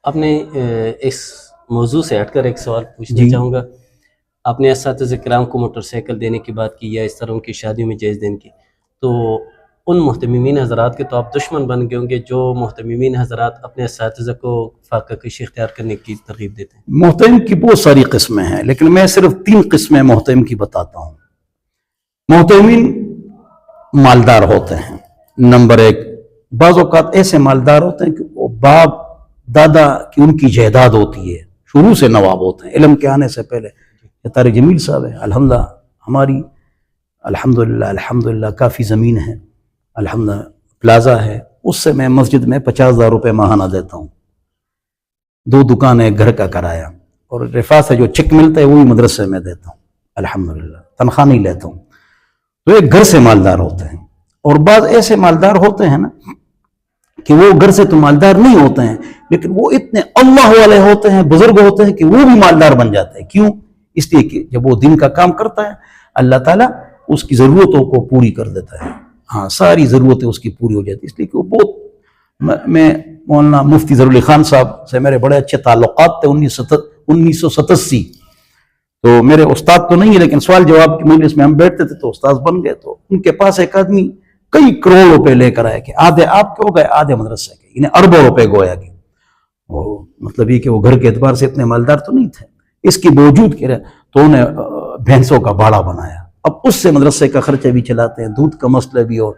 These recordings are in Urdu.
آپ نے اس موضوع سے ہٹ کر ایک سوال پوچھنا جی چاہوں گا. آپ نے اساتذہ کرام کو موٹر سائیکل دینے کی بات کی یا اس طرح ان کی شادیوں میں جائز دینے کی، تو ان محتممین حضرات کے تو آپ دشمن بن گئے ہوں گے جو محتممین حضرات اپنے اساتذہ کو فاقہ کشی اختیار کرنے کی ترغیب دیتے ہیں. محتم کی بہت ساری قسمیں ہیں، لیکن میں صرف 3 قسمیں محتم کی بتاتا ہوں. محتمین مالدار ہوتے ہیں. نمبر 1، بعض اوقات ایسے مالدار ہوتے ہیں کہ وہ باپ دادا کی ان کی جائیداد ہوتی ہے، شروع سے نواب ہوتے ہیں علم کے آنے سے پہلے. یہ طارق جمیل صاحب ہے، الحمدللہ ہماری الحمدللہ کافی زمین ہے، الحمدللہ پلازا ہے، اس سے میں مسجد میں 50,000 روپے ماہانہ دیتا ہوں. 2 دکانیں، گھر کا کرایہ، اور رفاع سے جو چیک ملتا ہے وہی مدرسے میں دیتا ہوں، الحمدللہ تنخواہ نہیں لیتا ہوں. تو ایک گھر سے مالدار ہوتے ہیں. اور بعض ایسے مالدار ہوتے ہیں نا کہ وہ گھر سے تو مالدار نہیں ہوتے ہیں، لیکن وہ اتنے اللہ والے ہوتے ہیں، بزرگ ہوتے ہیں کہ وہ بھی مالدار بن جاتے ہیں. کیوں؟ اس لیے کہ جب وہ دین کا کام کرتا ہے اللہ تعالیٰ اس کی ضرورتوں کو پوری کر دیتا ہے. ہاں، ساری ضرورتیں اس کی پوری ہو جاتی. اس لیے کہ وہ بہت، میں مولانا مفتی ظہور علی خان صاحب سے میرے بڑے اچھے تعلقات تھے 1987. تو میرے استاد تو نہیں ہے، لیکن سوال جواب کی مجلس میں ہم بیٹھتے تھے تو استاد بن گئے. تو ان کے پاس ایک آدمی کئی کروڑ روپے لے کر آئے کہ آدھے آپ کے ہو گئے، آدھے مدرسے کے، انہیں اربوں روپے گویا کہ وہ مطلب یہ کہ وہ گھر کے اعتبار سے اتنے مالدار تو نہیں تھے. اس کے باوجود کہ تو انہیں بھینسوں کا باڑا بنایا. اب اس سے مدرسے کا خرچہ بھی چلاتے ہیں، دودھ کا مسئلہ بھی اور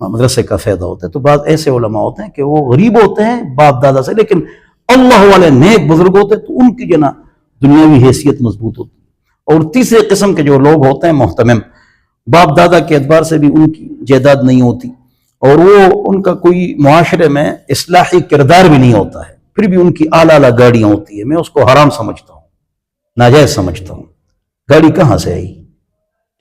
مدرسے کا فائدہ ہوتا ہے. تو بعض ایسے علماء ہوتے ہیں کہ وہ غریب ہوتے ہیں باپ دادا سے، لیکن اللہ والے نیک بزرگ ہوتے ہیں تو ان کی جنا دنیاوی حیثیت مضبوط ہوتی ہے. اور تیسرے قسم کے جو لوگ ہوتے ہیں محتمم، باپ دادا کے اعتبار سے بھی ان کی جائیداد نہیں ہوتی، اور وہ ان کا کوئی معاشرے میں اصلاحی کردار بھی نہیں ہوتا ہے، پھر بھی ان کی اعلیٰ اعلیٰ گاڑیاں ہوتی ہیں. میں اس کو حرام سمجھتا ہوں، ناجائز سمجھتا ہوں. گاڑی کہاں سے آئی؟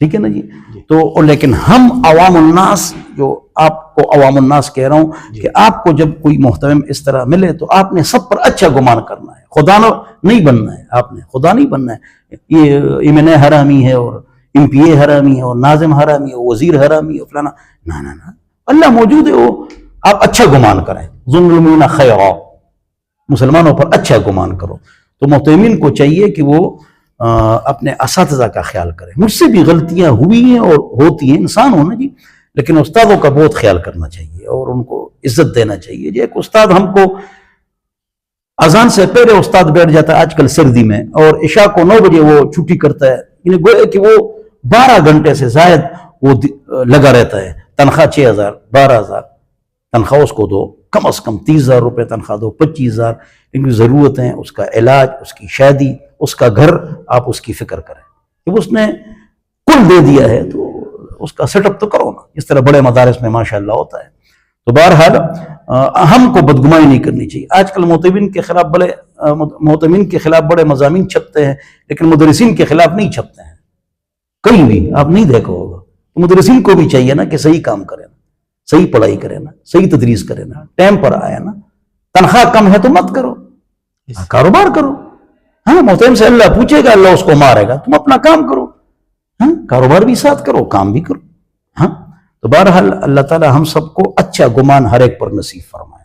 ٹھیک ہے نا جی. تو لیکن ہم عوام الناس، جو آپ کو عوام الناس کہہ رہا ہوں کہ آپ کو جب کوئی محتمم اس طرح ملے تو آپ نے سب پر اچھا گمان کرنا ہے، خدا نہیں بننا ہے. آپ نے خدا نہیں بننا ہے یہ ایمن حرامی ہے اور ایم پی اے حرامی ہے اور ناظم حرامی ہے، وزیر حرامی ہے، فلانا. نہ اللہ موجود ہے. وہ آپ اچھا گمان کریں. ظلمون خیرا، مسلمانوں پر اچھا گمان کرو. تو محتمین کو چاہیے کہ وہ اپنے اساتذہ کا خیال کریں. مجھ سے بھی غلطیاں ہوئی ہیں اور ہوتی ہیں، انسان ہونا جی، لیکن استادوں کا بہت خیال کرنا چاہیے اور ان کو عزت دینا چاہیے. جی ایک استاد ہم کو اذان سے پہلے استاد بیٹھ جاتا ہے آج کل سردی میں، اور عشاء کو 9 بجے وہ چھٹی کرتا ہے، یعنی گویا کہ وہ 12 گھنٹے سے زائد وہ لگا رہتا ہے. تنخواہ 6,000 12,000 تنخواہ اس کو دو، کم از کم 30,000 روپے تنخواہ دو، 25,000. ان کی ضرورتیں، اس کا علاج، اس کی شادی، اس کا گھر، آپ اس کی فکر کریں. جب اس نے کل دے دیا ہے تو اس کا سیٹ اپ تو کرو نا، اس طرح بڑے مدارس میں ماشاءاللہ ہوتا ہے. تو بہرحال ہم کو بدگمانی نہیں کرنی چاہیے. آج کل محتمین کے خلاف بڑے مضامین چھپتے ہیں، لیکن مدرسین کے خلاف نہیں چھپتے ہیں کہیں بھی. آپ نہیں دیکھا ہوگا. مدرسین کو بھی چاہیے نا کہ صحیح کام کرے نا، صحیح پڑھائی کرے نا، صحیح تدریس کرے نا، ٹائم پر آیا نا. تنخواہ کم ہے تو مت کرو، کاروبار کرو. ہاں، محتمم سے اللہ پوچھے گا، اللہ اس کو مارے گا. تم اپنا کام کرو، ہاں، کاروبار بھی ساتھ کرو، کام بھی کرو. ہاں، تو بہرحال اللہ تعالی ہم سب کو اچھا گمان ہر ایک پر نصیب فرمائے.